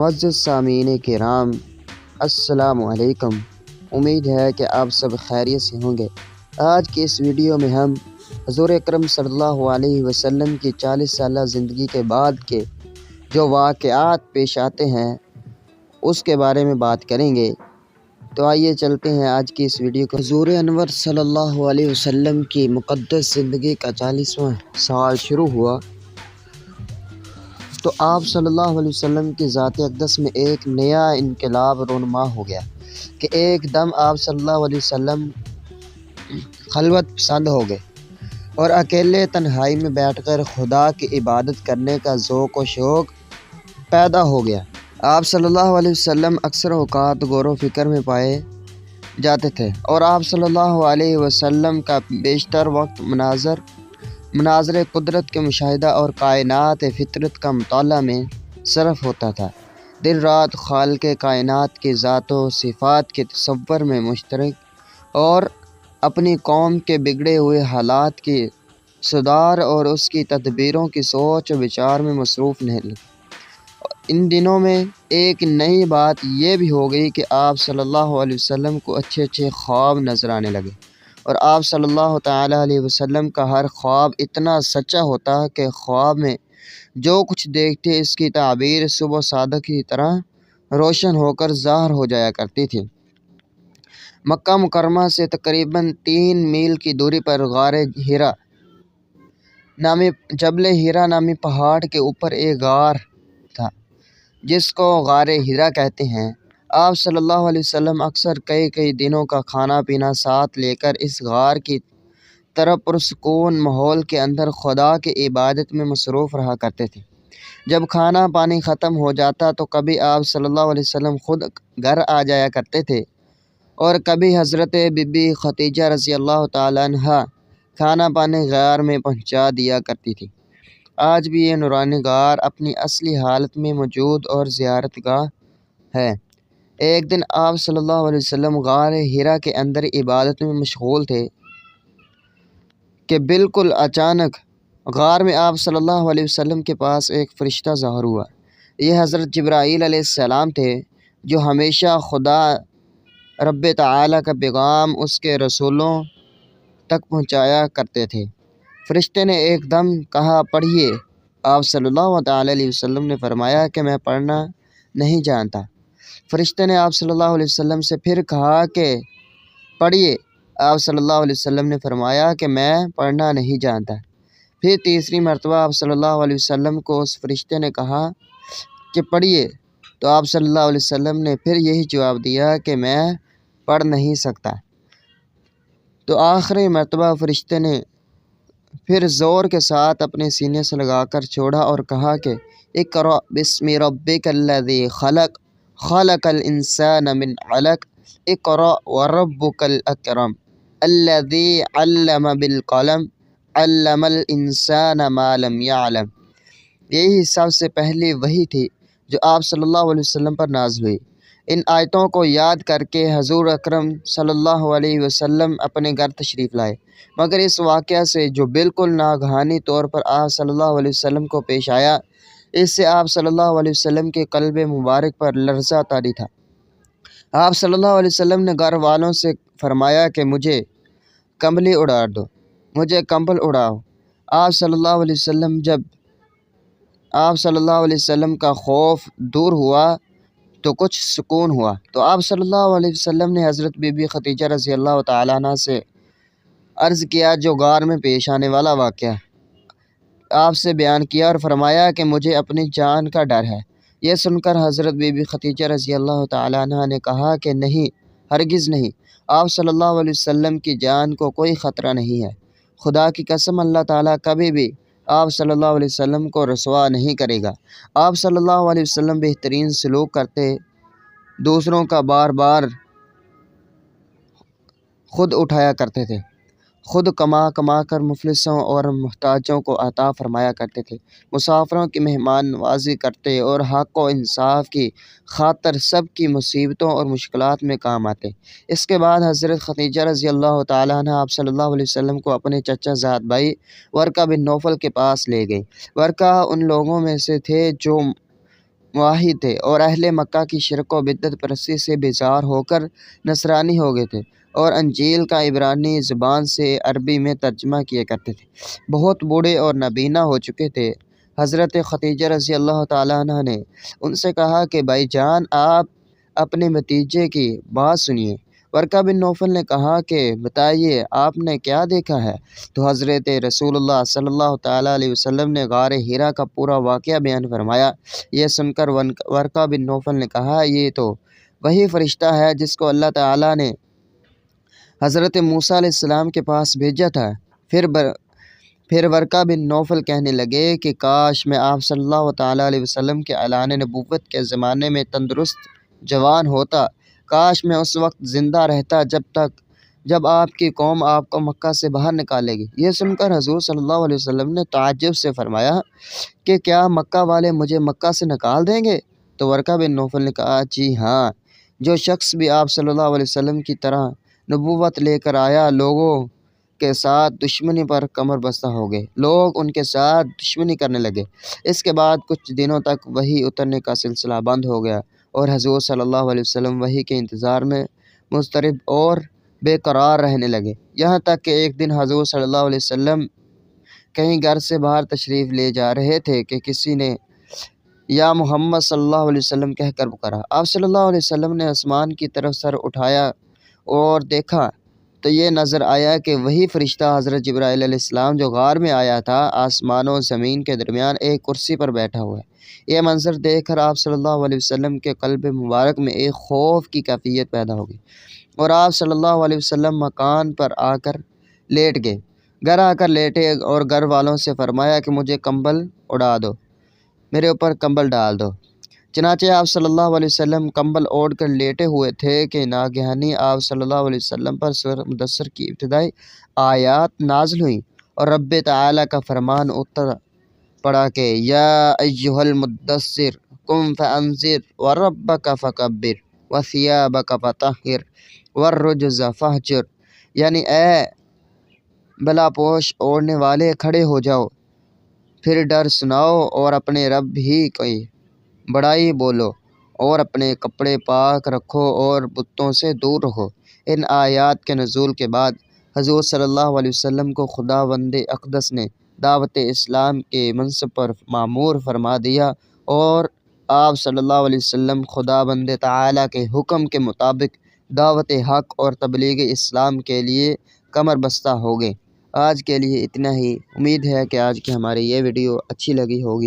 معزز سامعین کرام، السلام علیکم۔ امید ہے کہ آپ سب خیریت سے ہوں گے۔ آج کی اس ویڈیو میں ہم حضور اکرم صلی اللہ علیہ وسلم کی 40 سالہ زندگی کے بعد کے جو واقعات پیش آتے ہیں اس کے بارے میں بات کریں گے۔ تو آئیے چلتے ہیں آج کی اس ویڈیو کو۔ حضور انور صلی اللہ علیہ وسلم کی مقدس زندگی کا 40واں سال شروع ہوا تو آپ صلی اللہ علیہ وسلم کی ذات اقدس میں ایک نیا انقلاب رونما ہو گیا کہ ایک دم آپ صلی اللہ علیہ وسلم خلوت پسند ہو گئے اور اکیلے تنہائی میں بیٹھ کر خدا کی عبادت کرنے کا ذوق و شوق پیدا ہو گیا۔ آپ صلی اللہ علیہ وسلم اکثر اوقات غور و فکر میں پائے جاتے تھے اور آپ صلی اللہ علیہ وسلم کا بیشتر وقت مناظر قدرت کے مشاہدہ اور کائنات فطرت کا مطالعہ میں صرف ہوتا تھا۔ دن رات خالق کائنات کی ذات و صفات کے تصور میں مشترک اور اپنی قوم کے بگڑے ہوئے حالات کی سدھار اور اس کی تدبیروں کی سوچ و بچار میں مصروف رہے۔ ان دنوں میں ایک نئی بات یہ بھی ہو گئی کہ آپ صلی اللہ علیہ وسلم کو اچھے خواب نظر آنے لگے اور آپ صلی اللہ تعالیٰ علیہ وسلم کا ہر خواب اتنا سچا ہوتا کہ خواب میں جو کچھ دیکھتے اس کی تعبیر صبح صادق کی طرح روشن ہو کر ظاہر ہو جایا کرتی تھی۔ مکہ مکرمہ سے تقریباً 3 میل کی دوری پر جبل ہیرا نامی پہاڑ کے اوپر ایک غار تھا جس کو غار ہیرا کہتے ہیں۔ آپ صلی اللہ علیہ وسلم اکثر کئی دنوں کا کھانا پینا ساتھ لے کر اس غار کی طرف پرسکون ماحول کے اندر خدا کی عبادت میں مصروف رہا کرتے تھے۔ جب کھانا پانی ختم ہو جاتا تو کبھی آپ صلی اللہ علیہ وسلم خود گھر آ جایا کرتے تھے اور کبھی حضرت بی بی خدیجہ رضی اللہ تعالیٰ عنہا کھانا پانی غار میں پہنچا دیا کرتی تھی۔ آج بھی یہ نورانی غار اپنی اصلی حالت میں موجود اور زیارت گاہ ہے۔ ایک دن آپ صلی اللہ علیہ وسلم غار ہیرا کے اندر عبادت میں مشغول تھے کہ بالکل اچانک غار میں آپ صلی اللہ علیہ وسلم کے پاس ایک فرشتہ ظاہر ہوا۔ یہ حضرت جبرائیل علیہ السلام تھے جو ہمیشہ خدا رب تعالیٰ کا پیغام اس کے رسولوں تک پہنچایا کرتے تھے۔ فرشتے نے ایک دم کہا، پڑھیے۔ آپ صلی اللہ تعالیٰ علیہ وسلم نے فرمایا کہ میں پڑھنا نہیں جانتا۔ فرشتے نے آپ صلی اللہ علیہ وسلم سے پھر کہا کہ پڑھیے۔ آپ صلی اللہ علیہ وسلم نے فرمایا کہ میں پڑھنا نہیں جانتا۔ پھر تیسری مرتبہ آپ صلی اللہ علیہ وسلم کو اس فرشتے نے کہا کہ پڑھیے، تو آپ صلی اللہ علیہ وسلم نے پھر یہی جواب دیا کہ میں پڑھ نہیں سکتا۔ تو آخری مرتبہ فرشتے نے پھر زور کے ساتھ اپنے سینے سے لگا کر چھوڑا اور کہا کہ اقرأ بسم ربک الذی خلق خلق الانسان من علق اقرأ وربک الاکرم الذی علم بالقلم علم الانسان ما لم یعلم۔ یہی سب سے پہلی وحی تھی جو آپ صلی اللہ علیہ وسلم پر نازل ہوئی۔ ان آیتوں کو یاد کر کے حضور اکرم صلی اللہ علیہ وسلم اپنے گھر تشریف لائے، مگر اس واقعہ سے جو بالکل ناگہانی طور پر آپ صلی اللہ علیہ وسلم کو پیش آیا، اس سے آپ صلی اللہ علیہ وسلم کے قلب مبارک پر لرزہ طاری تھا۔ آپ صلی اللہ علیہ وسلم نے گھر والوں سے فرمایا کہ مجھے کمبلی اڑا دو، مجھے کمبل اڑاؤ۔ آپ صلی اللہ علیہ وسلم کا خوف دور ہوا تو کچھ سکون ہوا، تو آپ صلی اللہ علیہ وسلم نے حضرت بی بی خدیجہ رضی اللہ تعالیٰ عنہ سے عرض کیا جو غار میں پیش آنے والا واقعہ آپ سے بیان کیا اور فرمایا کہ مجھے اپنی جان کا ڈر ہے۔ یہ سن کر حضرت بی بی خدیجہ رضی اللہ تعالیٰ عنہ نے کہا کہ نہیں، ہرگز نہیں، آپ صلی اللہ علیہ وسلم کی جان کو کوئی خطرہ نہیں ہے۔ خدا کی قسم اللہ تعالیٰ کبھی بھی آپ صلی اللہ علیہ وسلم کو رسوا نہیں کرے گا۔ آپ صلی اللہ علیہ وسلم بہترین سلوک کرتے، دوسروں کا بار بار خود اٹھایا کرتے تھے، خود کما کر مفلسوں اور محتاجوں کو عطا فرمایا کرتے تھے، مسافروں کی مہمان نوازی کرتے اور حق و انصاف کی خاطر سب کی مصیبتوں اور مشکلات میں کام آتے۔ اس کے بعد حضرت خدیجہ رضی اللہ تعالیٰ عنہ آپ صلی اللہ علیہ وسلم کو اپنے چچا زاد بھائی ورقہ بن نوفل کے پاس لے گئے۔ ورقہ ان لوگوں میں سے تھے جو معاہد تھے اور اہل مکہ کی شرک و بدعت پرستی سے بیزار ہو کر نصرانی ہو گئے تھے اور انجیل کا عبرانی زبان سے عربی میں ترجمہ کیا کرتے تھے۔ بہت بوڑھے اور نابینا ہو چکے تھے۔ حضرت خدیجہ رضی اللہ تعالیٰ عنہ نے ان سے کہا کہ بھائی جان، آپ اپنے بھتیجے کی بات سنیے۔ ورقہ بن نوفل نے کہا کہ بتائیے، آپ نے کیا دیکھا ہے؟ تو حضرت رسول اللہ صلی اللہ تعالیٰ علیہ وسلم نے غار حرا کا پورا واقعہ بیان فرمایا۔ یہ سن کر ورقہ بن نوفل نے کہا، یہ تو وہی فرشتہ ہے جس کو اللہ تعالیٰ نے حضرت موسیٰ علیہ السلام کے پاس بھیجا تھا۔ پھر ورقہ بن نوفل کہنے لگے کہ کاش میں آپ صلی اللہ تعالیٰ علیہ وسلم کے اعلان نبوت کے زمانے میں تندرست جوان ہوتا، کاش میں اس وقت زندہ رہتا جب آپ کی قوم آپ کو مکہ سے باہر نکالے گی۔ یہ سن کر حضور صلی اللہ علیہ وسلم نے تعجب سے فرمایا کہ کیا مکہ والے مجھے مکہ سے نکال دیں گے؟ تو ورقہ بن نوفل نے کہا، جی ہاں، جو شخص بھی آپ صلی اللہ علیہ وسلم کی طرح نبوت لے کر آیا، لوگوں کے ساتھ دشمنی پر کمر بستہ ہو گئے۔ لوگ ان کے ساتھ دشمنی کرنے لگے۔ اس کے بعد کچھ دنوں تک وحی اترنے کا سلسلہ بند ہو گیا اور حضور صلی اللہ علیہ وسلم وحی کے انتظار میں مضطرب اور بے قرار رہنے لگے، یہاں تک کہ ایک دن حضور صلی اللہ علیہ وسلم کہیں گھر سے باہر تشریف لے جا رہے تھے کہ کسی نے یا محمد صلی اللہ علیہ وسلم کہہ کر پکارا۔ آپ صلی اللہ علیہ وسلم نے آسمان کی طرف سر اٹھایا اور دیکھا تو یہ نظر آیا کہ وہی فرشتہ حضرت جبرائیل علیہ السلام جو غار میں آیا تھا، آسمان و زمین کے درمیان ایک کرسی پر بیٹھا ہوا ہے۔ یہ منظر دیکھ کر آپ صلی اللہ علیہ وسلم کے قلب مبارک میں ایک خوف کی کیفیت پیدا ہو گئی اور آپ صلی اللہ علیہ وسلم مکان پر آ کر لیٹ گئے۔ گھر آ کر لیٹے اور گھر والوں سے فرمایا کہ مجھے کمبل اڑا دو، میرے اوپر کمبل ڈال دو۔ چنانچہ آپ صلی اللہ علیہ وسلم کمبل اوڑھ کر لیٹے ہوئے تھے کہ ناگہانی آپ صلی اللہ علیہ وسلم پر سورۃ مدثر کی ابتدائی آیات نازل ہوئیں اور رب تعالیٰ کا فرمان اتر پڑا کہ یا ایھا المدثر قم فانذر وربک فکبر وثیابک فطہر والرجز فہجر، یعنی اے بلا پوش اوڑھنے والے، کھڑے ہو جاؤ، پھر ڈر سناؤ اور اپنے رب ہی کی بڑائی بولو اور اپنے کپڑے پاک رکھو اور بتوں سے دور رہو۔ ان آیات کے نزول کے بعد حضور صلی اللہ علیہ وسلم کو خداوند اقدس نے دعوت اسلام کے منصب پر مامور فرما دیا اور آپ صلی اللہ علیہ وسلم خداوند تعالیٰ کے حکم کے مطابق دعوت حق اور تبلیغ اسلام کے لیے کمر بستہ ہو گئے۔ آج کے لیے اتنا ہی۔ امید ہے کہ آج کی ہماری یہ ویڈیو اچھی لگی ہوگی۔